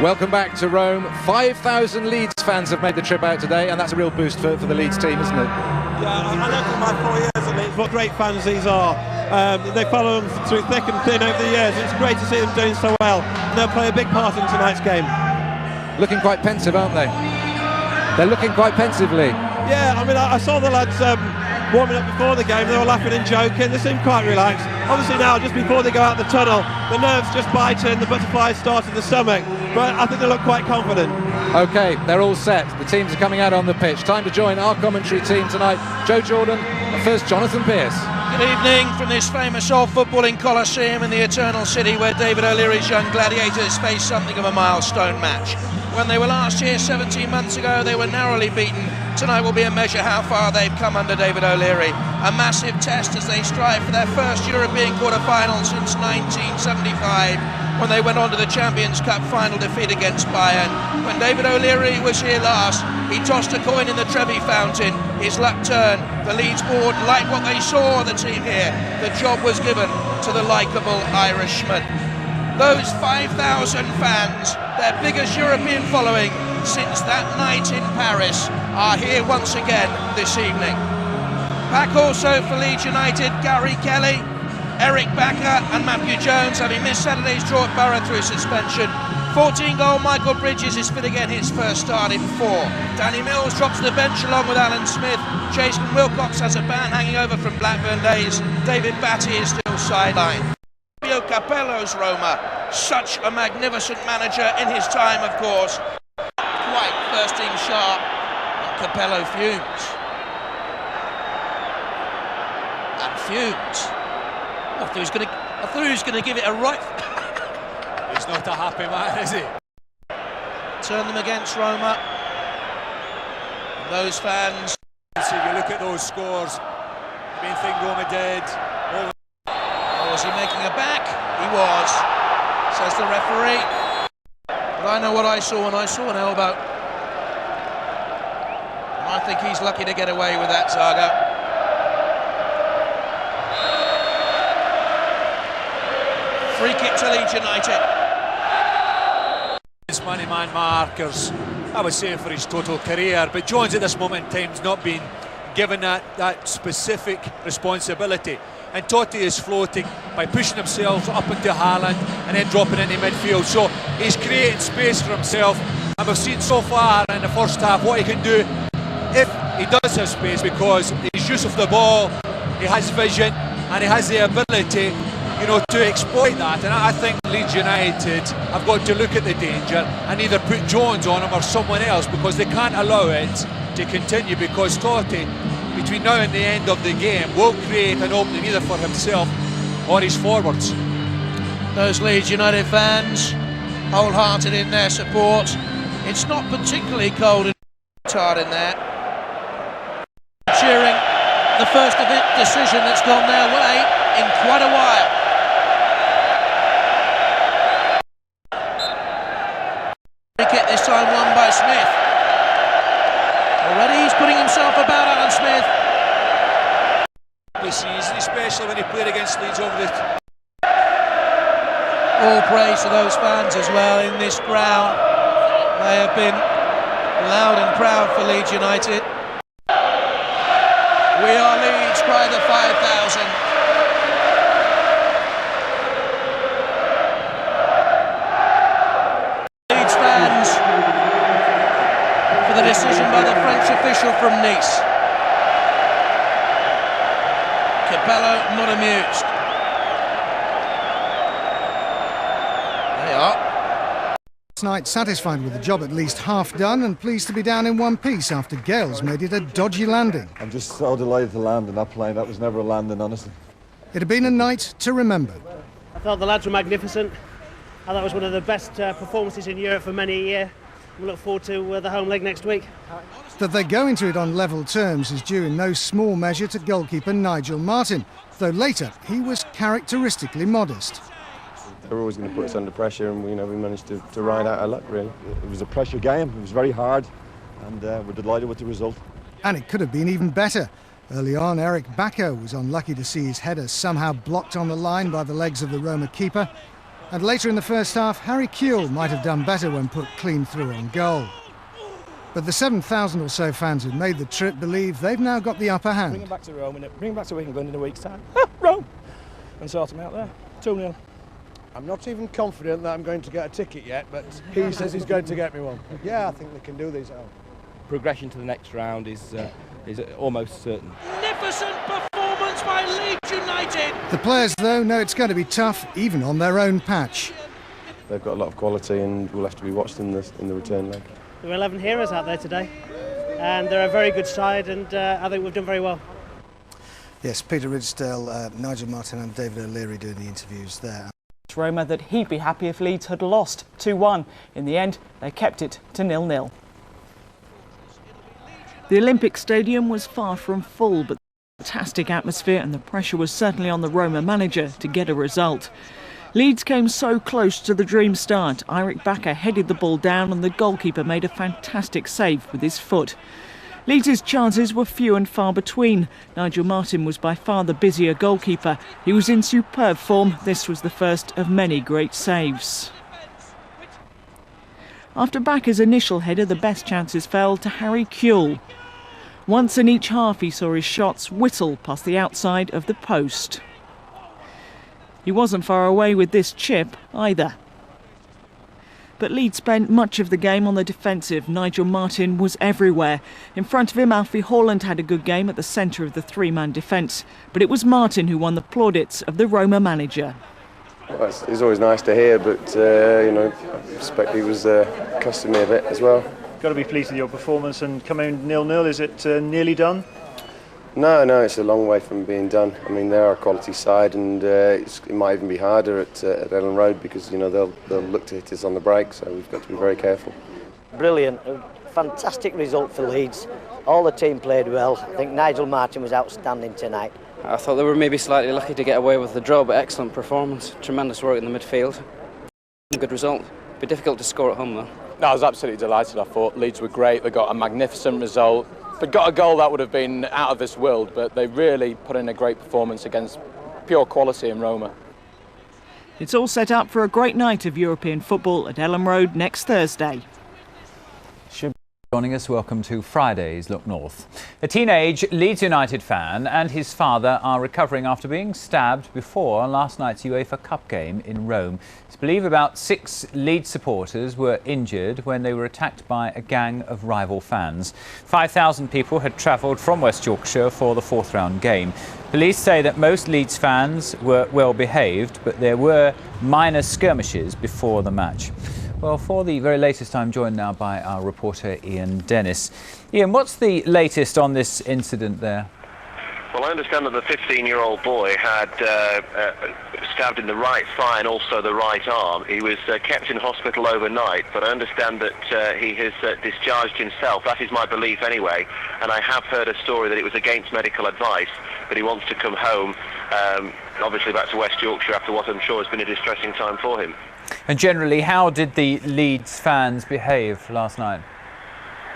Welcome back to Rome. 5,000 Leeds fans have made the trip out today, and that's a real boost for the Leeds team, isn't it? Yeah, I know from my 4 years at Leeds what great fans these are. They follow them through thick and thin over the years. It's great to see them doing so well, and they'll play a big part in tonight's game. Looking quite pensive, aren't they? They're looking quite pensively. Yeah, I mean, I saw the lads warming up before the game. They were laughing and joking. They seemed quite relaxed. Obviously now, just before they go out the tunnel, the nerves just biting, the butterflies start in the stomach. But I think they look quite confident. OK, they're all set. The teams are coming out on the pitch. Time to join our commentary team tonight. Joe Jordan, and first Jonathan Pearce. Good evening from this famous old footballing Coliseum in the Eternal City, where David O'Leary's young gladiators faced something of a milestone match. When they were last here 17 months ago, they were narrowly beaten. Tonight will be a measure how far they've come under David O'Leary. A massive test as they strive for their first European quarter-final since 1975, when they went on to the Champions Cup final defeat against Bayern. When David O'Leary was here last, he tossed a coin in the Trevi fountain. His luck turned. The Leeds board liked what they saw of the team here. The job was given to the likeable Irishman. Those 5,000 fans, their biggest European following since that night in Paris, are here once again this evening. Back also for Leeds United, Gary Kelly, Eric Backer and Matthew Jones, having missed Saturday's draw at Borough through suspension. 14-goal Michael Bridges is fit again, his first start in 4. Danny Mills drops to the bench along with Alan Smith. Jason Wilcox has a ban hanging over from Blackburn days. David Batty is still sidelined. Capello's Roma, such a magnificent manager in his time, of course. Quite bursting sharp, and Capello fumes. And fumes. I thought he was going to give it a right. He's not a happy man, is he? Turn them against Roma. And those fans. So you look at those scores. Main thing Roma did. Was he making a back? He was, says the referee. But I know what I saw when I saw an elbow. And I think he's lucky to get away with that, Zaga. Free kick to Leeds United. His money-man markers, I would say, for his total career. But Jones at this moment in time has not been given that specific responsibility. And Totti is floating by pushing himself up into Haaland and then dropping into midfield. So he's creating space for himself. And we've seen so far in the first half what he can do if he does have space, because his use of the ball, he has vision and he has the ability, you know, to exploit that. And I think Leeds United have got to look at the danger and either put Jones on him or someone else, because they can't allow it to continue, because Totti, between now and the end of the game, will create an opening either for himself or his forwards. Those Leeds United fans, wholehearted in their support. It's not particularly cold and hard in there. Cheering the first decision that's gone their way in quite a while. Free kick this time won by Smith. Already he's putting himself about Alan Smith. This season, especially when he played against Leeds over the... All praise to those fans as well in this ground. They have been loud and proud for Leeds United. We are Leeds, cry the 5,000. Leeds fans for the decision by the French official from Nice. Capello not amused. They are. Tonight, satisfied with the job at least half done and pleased to be down in one piece after Gales made it a dodgy landing. I'm just so delighted to land in that plane. That was never a landing, honestly. It had been a night to remember. I thought the lads were magnificent. I thought it was one of the best performances in Europe for many a year. We look forward to the home leg next week. That they go into it on level terms is due in no small measure to goalkeeper Nigel Martin, though later he was characteristically modest. They were always going to put us under pressure, and we managed to ride out our luck, really. It was a pressure game. It was very hard, and we're delighted with the result. And it could have been even better. Early on, Eric Backer was unlucky to see his header somehow blocked on the line by the legs of the Roma keeper. And later in the first half, Harry Kewell might have done better when put clean through on goal. But the 7,000 or so fans who made the trip believe they've now got the upper hand. Bring them back to Rome, bring them back to England in a week's time. Rome! And sort them out there. 2-0. I'm not even confident that I'm going to get a ticket yet, but he says he's going to get me one. Yeah, I think they can do these at home. Progression to the next round is almost certain. Magnificent performance by Leeds United. The players, though, know it's going to be tough, even on their own patch. They've got a lot of quality and will have to be watched in the return leg. There were 11 heroes out there today, and they're a very good side, and I think we've done very well. Yes, Peter Ridsdale, Nigel Martin and David O'Leary doing the interviews there. Roma that he'd be happy if Leeds had lost 2-1. In the end, they kept it to 0-0. The Olympic Stadium was far from full, but the fantastic atmosphere and the pressure was certainly on the Roma manager to get a result. Leeds came so close to the dream start. Eirik Bakker headed the ball down and the goalkeeper made a fantastic save with his foot. Leeds' chances were few and far between. Nigel Martin was by far the busier goalkeeper. He was in superb form. This was the first of many great saves. After Bakker's initial header, the best chances fell to Harry Kewell. Once in each half he saw his shots whistle past the outside of the post. He wasn't far away with this chip either. But Leeds spent much of the game on the defensive. Nigel Martin was everywhere. In front of him, Alfie Haaland had a good game at the centre of the three-man defence. But it was Martin who won the plaudits of the Roma manager. Well, it's always nice to hear, but I suspect he was costing me a bit as well. Got to be pleased with your performance and coming 0-0. Is it nearly done? No, it's a long way from being done. I mean, they're a quality side, and it might even be harder at Ellen Road because they'll look to hit us on the break. So we've got to be very careful. Brilliant, a fantastic result for Leeds. All the team played well. I think Nigel Martin was outstanding tonight. I thought they were maybe slightly lucky to get away with the draw, but excellent performance. Tremendous work in the midfield. Good result. Be difficult to score at home though. No, I was absolutely delighted. I thought Leeds were great. They got a magnificent result. They got a goal that would have been out of this world, but they really put in a great performance against pure quality in Roma. It's all set up for a great night of European football at Ellen Road next Thursday. Joining us, welcome to Friday's Look North. A teenage Leeds United fan and his father are recovering after being stabbed before last night's UEFA Cup game in Rome. It's believed about 6 Leeds supporters were injured when they were attacked by a gang of rival fans. 5,000 people had travelled from West Yorkshire for the fourth round game. Police say that most Leeds fans were well behaved, but there were minor skirmishes before the match. Well, for the very latest, I'm joined now by our reporter Ian Dennis. Ian, what's the latest on this incident there? Well, I understand that the 15-year-old boy had stabbed in the right thigh and also the right arm. He was kept in hospital overnight, but I understand that he has discharged himself. That is my belief anyway, and I have heard a story that it was against medical advice, but he wants to come home, obviously back to West Yorkshire after what I'm sure has been a distressing time for him. And generally, how did the Leeds fans behave last night?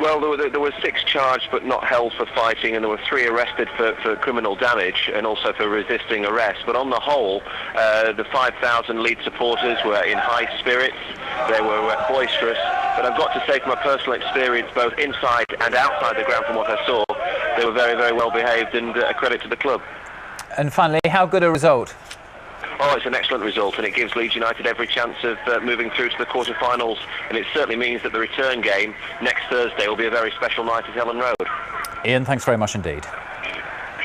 Well, there were 6 charged but not held for fighting, and there were 3 arrested for criminal damage and also for resisting arrest. But on the whole, the 5,000 Leeds supporters were in high spirits. They were boisterous. But I've got to say, from a personal experience, both inside and outside the ground, from what I saw, they were very, very well behaved, and a credit to the club. And finally, how good a result? Oh, it's an excellent result, and it gives Leeds United every chance of moving through to the quarter-finals, and it certainly means that the return game next Thursday will be a very special night at Ellen Road. Ian, thanks very much indeed.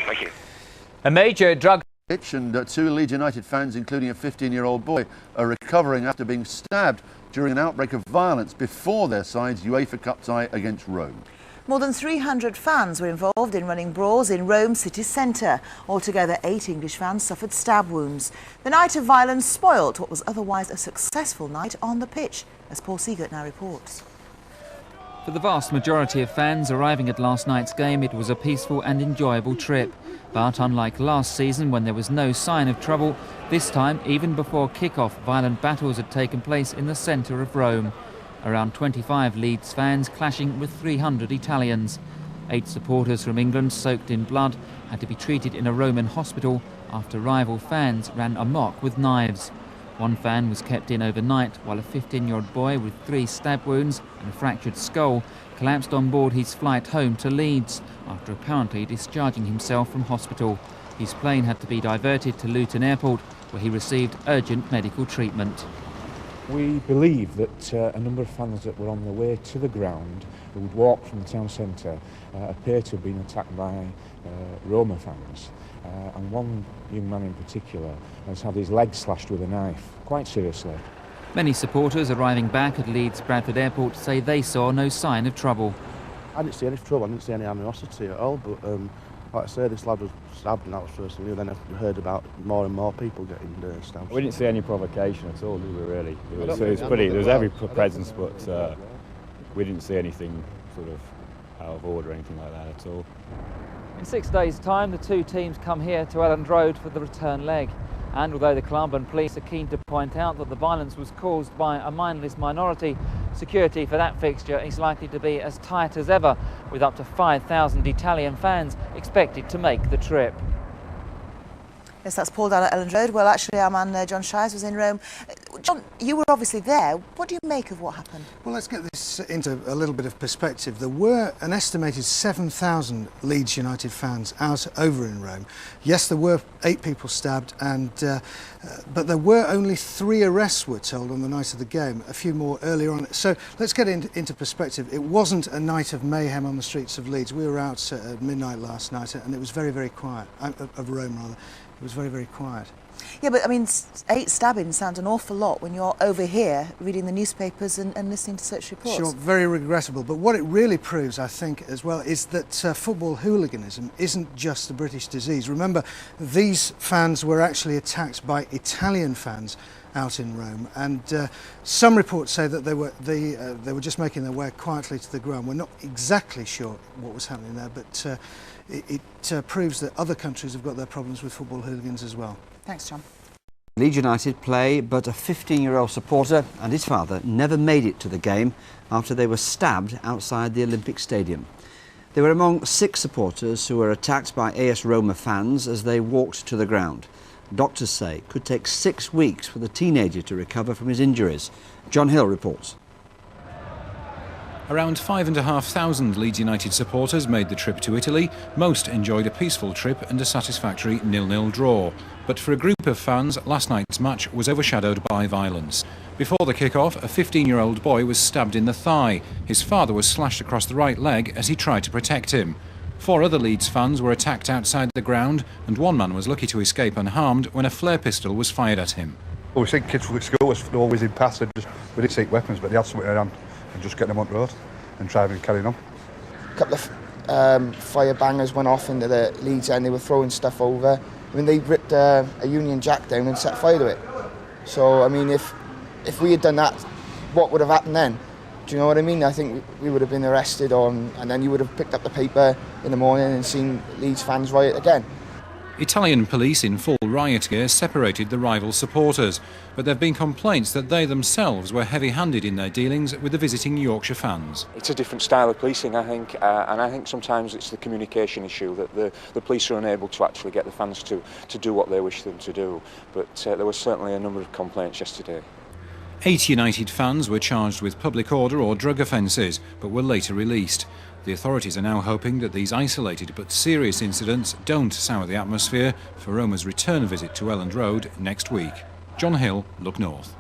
Thank you. A major drug... And 2 Leeds United fans, including a 15-year-old boy, are recovering after being stabbed during an outbreak of violence before their side's UEFA Cup tie against Rome. More than 300 fans were involved in running brawls in Rome city centre. Altogether, 8 English fans suffered stab wounds. The night of violence spoilt what was otherwise a successful night on the pitch, as Paul Seagert now reports. For the vast majority of fans arriving at last night's game, it was a peaceful and enjoyable trip. But unlike last season, when there was no sign of trouble, this time, even before kick-off, violent battles had taken place in the centre of Rome. Around 25 Leeds fans clashing with 300 Italians. 8 supporters from England, soaked in blood, had to be treated in a Roman hospital after rival fans ran amok with knives. One fan was kept in overnight, while a 15-year-old boy with 3 stab wounds and a fractured skull collapsed on board his flight home to Leeds after apparently discharging himself from hospital. His plane had to be diverted to Luton Airport, where he received urgent medical treatment. We believe that a number of fans that were on their way to the ground, who would walk from the town centre, appear to have been attacked by Roma fans. And one young man in particular has had his leg slashed with a knife, quite seriously. Many supporters arriving back at Leeds Bradford Airport say they saw no sign of trouble. I didn't see any trouble, I didn't see any animosity at all, but like I say, this lad was stabbed and that was first thing. Then I heard about more and more people getting stabbed. We didn't see any provocation at all, did we, really? It was pretty, there was every presence, but we didn't see anything sort of out of order or anything like that at all. In 6 days' time, the two teams come here to Elland Road for the return leg. And although the club and police are keen to point out that the violence was caused by a mindless minority, security for that fixture is likely to be as tight as ever, with up to 5,000 Italian fans expected to make the trip. Yes, that's Paul down at Elland Road. Well, actually, our man John Shiers was in Rome. John, you were obviously there. What do you make of what happened? Well, let's get this into a little bit of perspective. There were an estimated 7,000 Leeds United fans out over in Rome. Yes, there were 8 people stabbed, but there were only 3 arrests, we're told, on the night of the game, a few more earlier on. So let's get into perspective. It wasn't a night of mayhem on the streets of Leeds. We were out at midnight last night, and it was very, very quiet, of Rome rather. It was very, very quiet. Yeah, but I mean, 8 stabbings sound an awful lot when you're over here reading the newspapers and listening to such reports. Sure, very regrettable. But what it really proves, I think, as well, is that football hooliganism isn't just a British disease. Remember, these fans were actually attacked by Italian fans out in Rome, and some reports say that they were just making their way quietly to the ground. We're not exactly sure what was happening there, but it proves that other countries have got their problems with football hooligans as well. Thanks, John. Leeds United play, but a 15-year-old supporter and his father never made it to the game after they were stabbed outside the Olympic Stadium. They were among 6 supporters who were attacked by AS Roma fans as they walked to the ground. Doctors say it could take 6 weeks for the teenager to recover from his injuries. John Hill reports. Around 5,500 Leeds United supporters made the trip to Italy. Most enjoyed a peaceful trip and a satisfactory 0-0 draw. But for a group of fans, last night's match was overshadowed by violence. Before the kick-off, a 15-year-old boy was stabbed in the thigh. His father was slashed across the right leg as he tried to protect him. 4 other Leeds fans were attacked outside the ground, and one man was lucky to escape unharmed when a flare pistol was fired at him. Well, we think kids at school was always in past, we didn't seek weapons, but they had something around and just get them on the road and try and carry on. A couple of fire bangers went off into the Leeds end. They were throwing stuff over. I mean, they ripped a Union Jack down and set fire to it. So, I mean, if we had done that, what would have happened then? Do you know what I mean? I think we would have been arrested and then you would have picked up the paper in the morning and seen Leeds fans riot again. Italian police in full riot gear separated the rival supporters, but there have been complaints that they themselves were heavy-handed in their dealings with the visiting Yorkshire fans. It's a different style of policing, I think, and I think sometimes it's the communication issue that the police are unable to actually get the fans to do what they wish them to do. But there was certainly a number of complaints yesterday. 8 United fans were charged with public order or drug offences, but were later released. The authorities are now hoping that these isolated but serious incidents don't sour the atmosphere for Roma's return visit to Elland Road next week. John Hill, Look North.